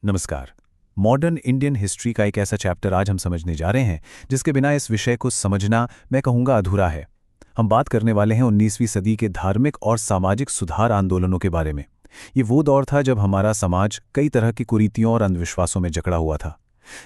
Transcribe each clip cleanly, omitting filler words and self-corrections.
नमस्कार। Modern Indian history का एक ऐसा चैप्टर आज हम समझने जा रहे हैं जिसके बिना इस विषय को समझना मैं कहूँगा अधूरा है। हम बात करने वाले हैं 19वीं सदी के धार्मिक और सामाजिक सुधार आंदोलनों के बारे में। ये वो दौर था जब हमारा समाज कई तरह की कुरीतियों और अंधविश्वासों में जकड़ा हुआ था।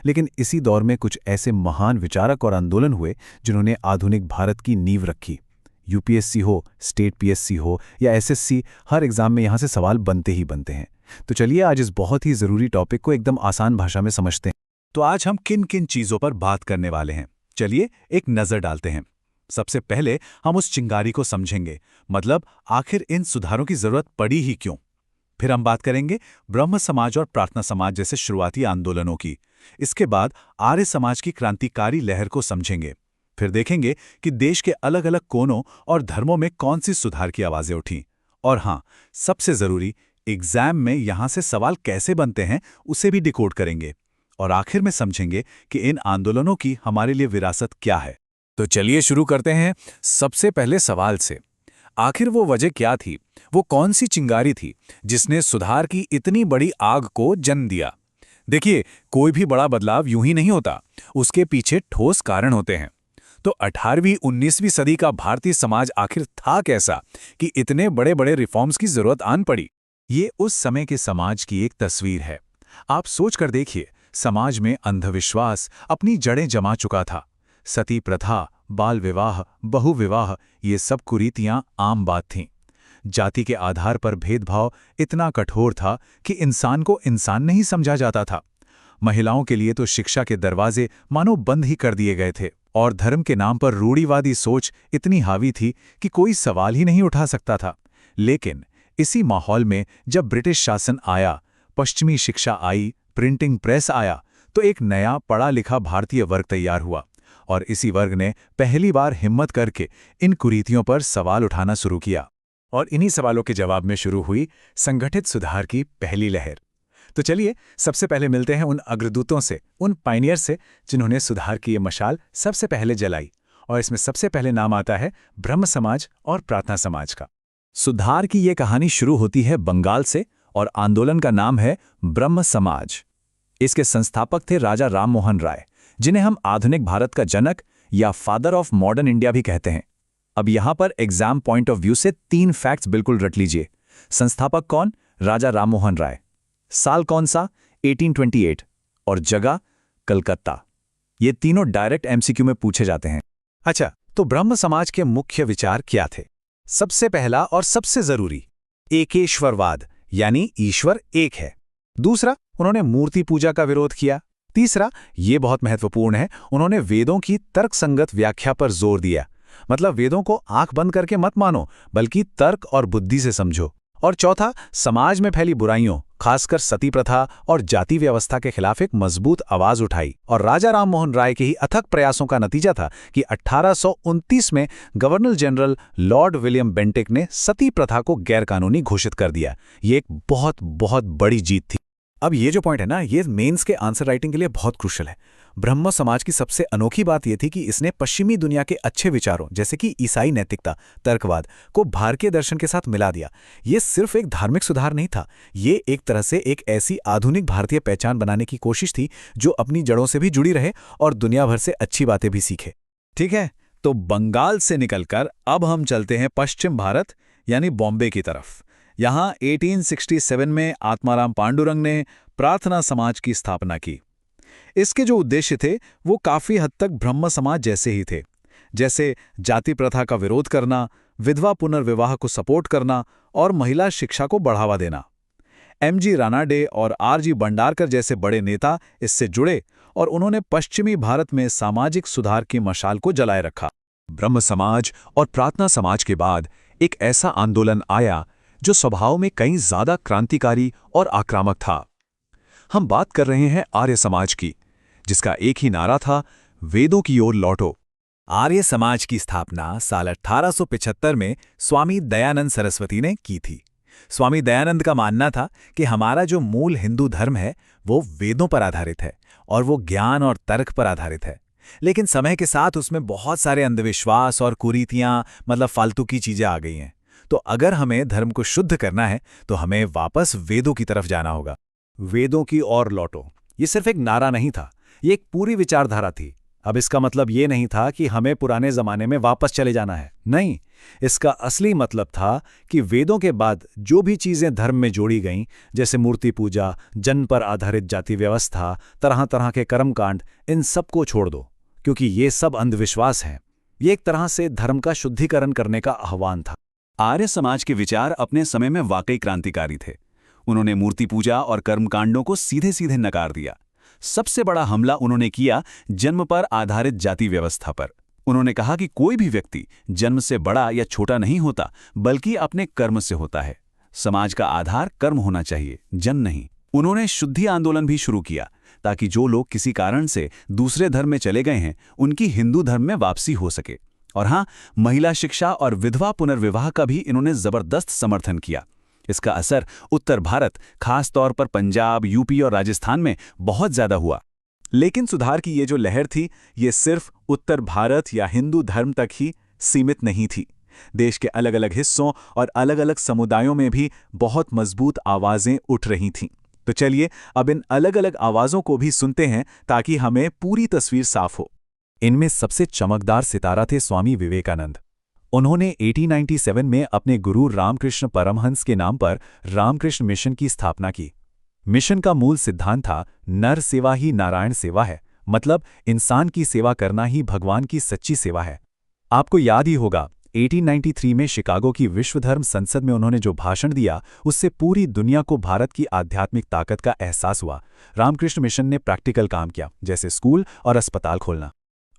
लेकिन इसी दौर में कुछ ऐसे महान विचारक और आंदोलन हुए जिन्होंने आधुनिक भारत की नींव रखी। यूपीएससी हो, स्टेट पीएससी हो या एसएससी, हर एग्जाम में यहाँ से सवाल बनते ही बनते हैं। तो चलिए आज इस बहुत ही ज़रूरी टॉपिक को एकदम आसान भाषा में समझते हैं। तो आज हम किन किन चीज़ों पर बात करने वाले हैं, चलिए एक नज़र डालते हैं। सबसे पहले हम उस चिंगारी को समझेंगे, मतलब आखिर इन सुधारों की ज़रूरत पड़ी ही क्यों। फिर हम बात करेंगे ब्रह्म समाज और प्रार्थना समाज जैसे शुरुआती आंदोलनों की। इसके बाद आर्य समाज की क्रांतिकारी लहर को समझेंगे। फिर देखेंगे कि देश के अलग अलग कोनों और धर्मों में कौन सी सुधार की आवाज़ें उठीं। और हाँ, सबसे ज़रूरी, एग्जाम में यहाँ से सवाल कैसे बनते हैं उसे भी डिकोड करेंगे। और आखिर में समझेंगे कि इन आंदोलनों की हमारे लिए विरासत क्या है। तो चलिए शुरू करते हैं सबसे पहले सवाल से। आखिर वो वजह क्या थी, वो कौन सी चिंगारी थी जिसने सुधार की इतनी बड़ी आग को जन्म दिया। देखिए, कोई भी बड़ा बदलाव यूं ही नहीं होता, उसके पीछे ठोस कारण होते हैं। तो 18वीं 19वीं सदी का भारतीय समाज आखिर था कैसा कि इतने बड़े बड़े रिफॉर्म्स की जरूरत आन पड़ी। ये उस समय के समाज की एक तस्वीर है। आप सोच कर देखिए, समाज में अंधविश्वास अपनी जड़ें जमा चुका था। सती प्रथा, बाल विवाह, बहुविवाह, ये सब कुरीतियां आम बात थीं। जाति के आधार पर भेदभाव इतना कठोर था कि इंसान को इंसान नहीं समझा जाता था। महिलाओं के लिए तो शिक्षा के दरवाजे मानो बंद ही कर दिए गए थे। और धर्म के नाम पर रूढ़िवादी सोच इतनी हावी थी कि कोई सवाल ही नहीं उठा सकता था। लेकिन इसी माहौल में जब ब्रिटिश शासन आया, पश्चिमी शिक्षा आई, प्रिंटिंग प्रेस आया, तो एक नया पढ़ा लिखा भारतीय वर्ग तैयार हुआ। और इसी वर्ग ने पहली बार हिम्मत करके इन कुरीतियों पर सवाल उठाना शुरू किया। और इन्हीं सवालों के जवाब में शुरू हुई संगठित सुधार की पहली लहर। तो चलिए सबसे पहले मिलते हैं उन अग्रदूतों से, उन पायनियर से, जिन्होंने सुधार की ये मशाल सबसे पहले जलाई। और इसमें सबसे पहले नाम आता है ब्रह्म समाज और प्रार्थना समाज का। सुधार की ये कहानी शुरू होती है बंगाल से और आंदोलन का नाम है ब्रह्म समाज। इसके संस्थापक थे राजा राम मोहन राय, जिन्हें हम आधुनिक भारत का जनक या फादर ऑफ मॉडर्न इंडिया भी कहते हैं। अब यहां पर एग्जाम पॉइंट ऑफ व्यू से 3 फैक्ट्स बिल्कुल रट लीजिए। संस्थापक कौन? राजा राम मोहन राय। साल कौन सा? 1828। और जगह? कलकत्ता। ये तीनों डायरेक्ट एमसीक्यू में पूछे जाते हैं। अच्छा, तो ब्रह्म समाज के मुख्य विचार क्या थे? सबसे पहला और सबसे जरूरी, एकेश्वरवाद, यानी ईश्वर एक है। दूसरा, उन्होंने मूर्ति पूजा का विरोध किया। तीसरा, ये बहुत महत्वपूर्ण है, उन्होंने वेदों की तर्कसंगत व्याख्या पर जोर दिया। मतलब वेदों को आंख बंद करके मत मानो, बल्कि तर्क और बुद्धि से समझो। और चौथा, समाज में फैली बुराइयों, खासकर सती प्रथा और जाति व्यवस्था के खिलाफ एक मजबूत आवाज उठाई। और राजा राम मोहन राय के ही अथक प्रयासों का नतीजा था कि 1829 में governor general Lord William Bentinck ने सती प्रथा को गैरकानूनी घोषित कर दिया। ये एक बहुत बहुत बड़ी जीत थी। अब ये जो पॉइंट है ना, ये मेंस के आंसर राइटिंग के लिए बहुत क्रूशियल है। ब्रह्म समाज की सबसे अनोखी बात यह थी कि इसने पश्चिमी दुनिया के अच्छे विचारों, जैसे कि ईसाई नैतिकता, तर्कवाद, को भारतीय दर्शन के साथ मिला दिया। ये सिर्फ एक धार्मिक सुधार नहीं था, ये एक तरह से एक ऐसी आधुनिक भारतीय पहचान बनाने की कोशिश थी जो अपनी जड़ों से भी जुड़ी रहे और दुनिया भर से अच्छी बातें भी सीखे। ठीक है, तो बंगाल से निकलकर अब हम चलते हैं पश्चिम भारत यानी बॉम्बे की तरफ। यहाँ 1867 में आत्माराम पांडुरंग ने प्रार्थना समाज की स्थापना की। इसके जो उद्देश्य थे वो काफी हद तक ब्रह्म समाज जैसे ही थे, जैसे जाति प्रथा का विरोध करना, विधवा पुनर्विवाह को सपोर्ट करना और महिला शिक्षा को बढ़ावा देना। एमजी रानाडे और आरजी भंडारकर जैसे बड़े नेता इससे जुड़े और उन्होंने पश्चिमी भारत में सामाजिक सुधार की मशाल को जलाए रखा। ब्रह्म समाज और प्रार्थना समाज के बाद एक ऐसा आंदोलन आया जो स्वभाव में कहीं ज्यादा क्रांतिकारी और आक्रामक था। हम बात कर रहे हैं आर्य समाज की, जिसका एक ही नारा था, वेदों की ओर लौटो। आर्य समाज की स्थापना साल 1875 में स्वामी दयानंद सरस्वती ने की थी। स्वामी दयानंद का मानना था कि हमारा जो मूल हिंदू धर्म है वो वेदों पर आधारित है और वो ज्ञान और तर्क पर आधारित है। लेकिन समय के साथ उसमें बहुत सारे अंधविश्वास और कुरीतियां, मतलब फालतू की चीजें आ गई हैं। तो अगर हमें धर्म को शुद्ध करना है तो हमें वापस वेदों की तरफ जाना होगा। वेदों की ओर लौटो, ये सिर्फ एक नारा नहीं था, ये एक पूरी विचारधारा थी। अब इसका मतलब ये नहीं था कि हमें पुराने जमाने में वापस चले जाना है, नहीं। इसका असली मतलब था कि वेदों के बाद जो भी चीजें धर्म में जोड़ी गईं, जैसे मूर्ति पूजा, जन्म पर आधारित जाति व्यवस्था, तरह तरह के कर्मकांड, इन सबको छोड़ दो, क्योंकि ये सब अंधविश्वास हैं। ये एक तरह से धर्म का शुद्धिकरण करने का आह्वान था। आर्य समाज के विचार अपने समय में वाकई क्रांतिकारी थे। उन्होंने मूर्ति पूजा और कर्मकांडों को सीधे सीधे नकार दिया। सबसे बड़ा हमला उन्होंने किया जन्म पर आधारित जाति व्यवस्था पर। उन्होंने कहा कि कोई भी व्यक्ति जन्म से बड़ा या छोटा नहीं होता, बल्कि अपने कर्म से होता है। समाज का आधार कर्म होना चाहिए, जन्म नहीं। उन्होंने शुद्धि आंदोलन भी शुरू किया, ताकि जो लोग किसी कारण से दूसरे धर्म में चले गए हैं, उनकी हिंदू धर्म में वापसी हो सके। और हाँ, महिला शिक्षा और विधवा पुनर्विवाह का भी इन्होंने जबरदस्त समर्थन किया। इसका असर उत्तर भारत, खास तौर पर पंजाब, यूपी और राजस्थान में बहुत ज्यादा हुआ। लेकिन सुधार की ये जो लहर थी, ये सिर्फ उत्तर भारत या हिंदू धर्म तक ही सीमित नहीं थी। देश के अलग अलग हिस्सों और अलग अलग समुदायों में भी बहुत मजबूत आवाजें उठ रही थीं। तो चलिए अब इन अलग अलग आवाजों को भी सुनते हैं, ताकि हमें पूरी तस्वीर साफ हो। इनमें सबसे चमकदार सितारा थे स्वामी विवेकानंद। उन्होंने 1897 में अपने गुरु रामकृष्ण परमहंस के नाम पर रामकृष्ण मिशन की स्थापना की। मिशन का मूल सिद्धांत था, नर सेवा ही नारायण सेवा है, मतलब इंसान की सेवा करना ही भगवान की सच्ची सेवा है। आपको याद ही होगा, 1893 में शिकागो की विश्व धर्म संसद में उन्होंने जो भाषण दिया, उससे पूरी दुनिया को भारत की आध्यात्मिक ताकत का एहसास हुआ। रामकृष्ण मिशन ने प्रैक्टिकल काम किया, जैसे स्कूल और अस्पताल खोलना।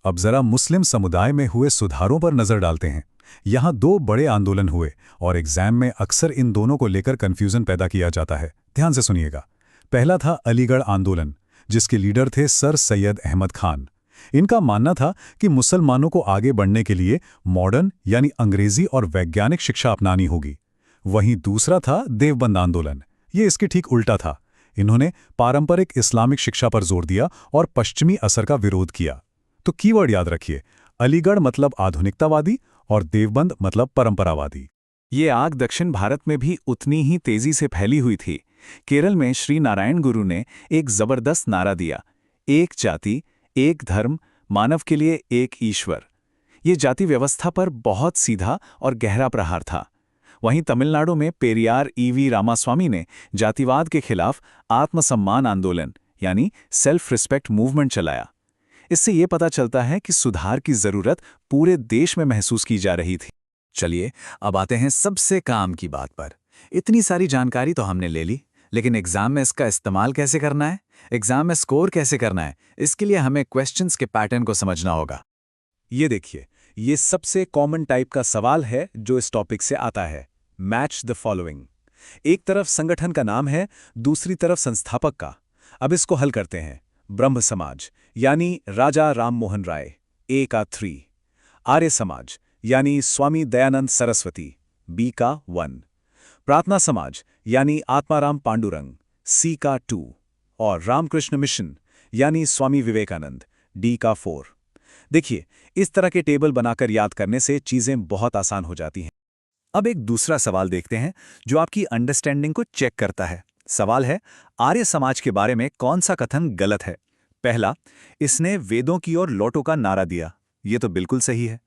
अब जरा मुस्लिम समुदाय में हुए सुधारों पर नजर डालते हैं। यहाँ दो बड़े आंदोलन हुए और एग्जाम में अक्सर इन दोनों को लेकर कंफ्यूजन पैदा किया जाता है। ध्यान से सुनिएगा। पहला था अलीगढ़ आंदोलन, जिसके लीडर थे सर सैयद अहमद खान। इनका मानना था कि मुसलमानों को आगे बढ़ने के लिए मॉडर्न यानी अंग्रेजी और वैज्ञानिक शिक्षा अपनानी होगी। वहीं दूसरा था देवबंद आंदोलन। ये इसके ठीक उल्टा था। इन्होंने पारंपरिक इस्लामिक शिक्षा पर जोर दिया और पश्चिमी असर का विरोध किया। तो कीवर्ड याद रखिए, अलीगढ़ मतलब आधुनिकतावादी और देवबंद मतलब परंपरावादी। ये आग दक्षिण भारत में भी उतनी ही तेजी से फैली हुई थी। केरल में श्री नारायण गुरु ने एक जबरदस्त नारा दिया, एक जाति, एक धर्म, मानव के लिए एक ईश्वर। ये जाति व्यवस्था पर बहुत सीधा और गहरा प्रहार था। वहीं तमिलनाडु में पेरियार ईवी रामास्वामी ने जातिवाद के खिलाफ आत्मसम्मान आंदोलन यानी सेल्फ रिस्पेक्ट मूवमेंट चलाया। इससे ये पता चलता है कि सुधार की जरूरत पूरे देश में महसूस की जा रही थी। चलिए अब आते हैं सबसे काम की बात पर। इतनी सारी जानकारी तो हमने ले ली, लेकिन एग्जाम में इसका इस्तेमाल कैसे करना है, एग्जाम में स्कोर कैसे करना है, इसके लिए हमें क्वेश्चंस के पैटर्न को समझना होगा। ये देखिए, ये सबसे कॉमन टाइप का सवाल है जो इस टॉपिक से आता है। Match the following. एक तरफ संगठन का नाम है, दूसरी तरफ संस्थापक का। अब इसको हल करते हैं। ब्रह्म समाज यानी राजा राम मोहन राय, ए का 3। आर्य समाज यानी स्वामी दयानंद सरस्वती, बी का 1। प्रार्थना समाज यानी आत्माराम पांडुरंग, सी का 2। और रामकृष्ण मिशन यानी स्वामी विवेकानंद, डी का 4। देखिए, इस तरह के टेबल बनाकर याद करने से चीजें बहुत आसान हो जाती हैं। अब एक दूसरा सवाल देखते हैं जो आपकी अंडरस्टैंडिंग को चेक करता है। सवाल है, आर्य समाज के बारे में कौन सा कथन गलत है? पहला, इसने वेदों की ओर लौटो का नारा दिया। ये तो बिल्कुल सही है।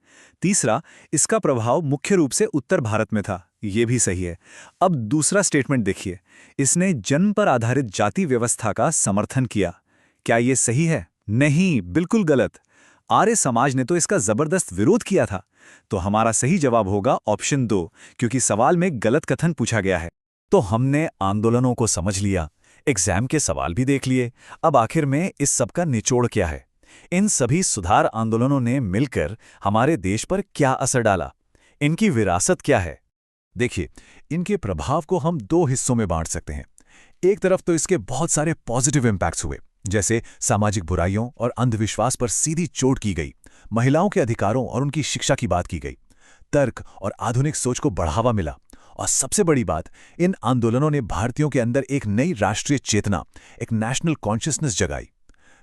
तीसरा, इसका प्रभाव मुख्य रूप से उत्तर भारत में था। ये भी सही है। अब दूसरा स्टेटमेंट देखिए, इसने जन्म पर आधारित जाति व्यवस्था का समर्थन किया। क्या ये सही है? नहीं, बिल्कुल गलत। आर्य समाज ने तो इसका जबरदस्त विरोध किया था। तो हमारा सही जवाब होगा ऑप्शन 2, क्योंकि सवाल में गलत कथन पूछा गया है। तो हमने आंदोलनों को समझ लिया, एग्जाम के सवाल भी देख लिए। अब आखिर में इस सब का निचोड़ क्या है? इन सभी सुधार आंदोलनों ने मिलकर हमारे देश पर क्या असर डाला? इनकी विरासत क्या है? देखिए, इनके प्रभाव को हम 2 हिस्सों में बांट सकते हैं। एक तरफ तो इसके बहुत सारे पॉजिटिव इम्पैक्ट्स हुए, जैसे सामाजिक बुराइयों और अंधविश्वास पर सीधी चोट की गई, महिलाओं के अधिकारों और उनकी शिक्षा की बात की गई, तर्क और आधुनिक सोच को बढ़ावा मिला। और सबसे बड़ी बात, इन आंदोलनों ने भारतीयों के अंदर एक नई राष्ट्रीय चेतना, एक नेशनल कॉन्शियसनेस जगाई।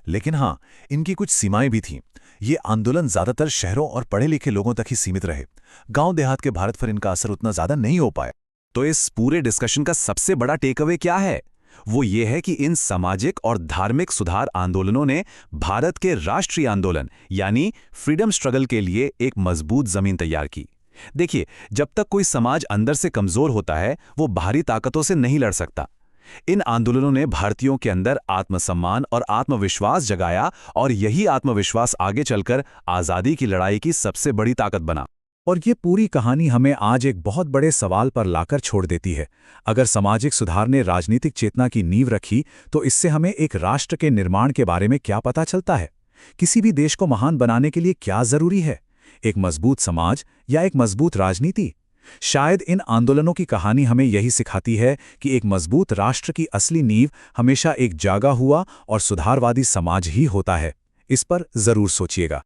लेकिन हाँ, इनकी कुछ सीमाएं भी थीं। ये आंदोलन ज्यादातर शहरों और पढ़े लिखे लोगों तक ही सीमित रहे। गांव देहात के भारत पर इनका असर उतना ज्यादा नहीं हो पाया। तो इस पूरे डिस्कशन का सबसे बड़ा टेकअवे क्या है? वो ये है कि इन सामाजिक और धार्मिक सुधार आंदोलनों ने भारत के राष्ट्रीय आंदोलन यानी फ्रीडम स्ट्रगल के लिए एक मजबूत जमीन तैयार की। देखिए, जब तक कोई समाज अंदर से कमजोर होता है, वो बाहरी ताकतों से नहीं लड़ सकता। इन आंदोलनों ने भारतीयों के अंदर आत्मसम्मान और आत्मविश्वास जगाया और यही आत्मविश्वास आगे चलकर आजादी की लड़ाई की सबसे बड़ी ताकत बना। और ये पूरी कहानी हमें आज एक बहुत बड़े सवाल पर लाकर छोड़ देती है। अगर सामाजिक सुधार ने राजनीतिक चेतना की नींव रखी, तो इससे हमें एक राष्ट्र के निर्माण के बारे में क्या पता चलता है? किसी भी देश को महान बनाने के लिए क्या जरूरी है? एक मजबूत समाज या एक मजबूत राजनीति? शायद इन आंदोलनों की कहानी हमें यही सिखाती है कि एक मजबूत राष्ट्र की असली नींव हमेशा एक जागा हुआ और सुधारवादी समाज ही होता है। इस पर जरूर सोचिएगा।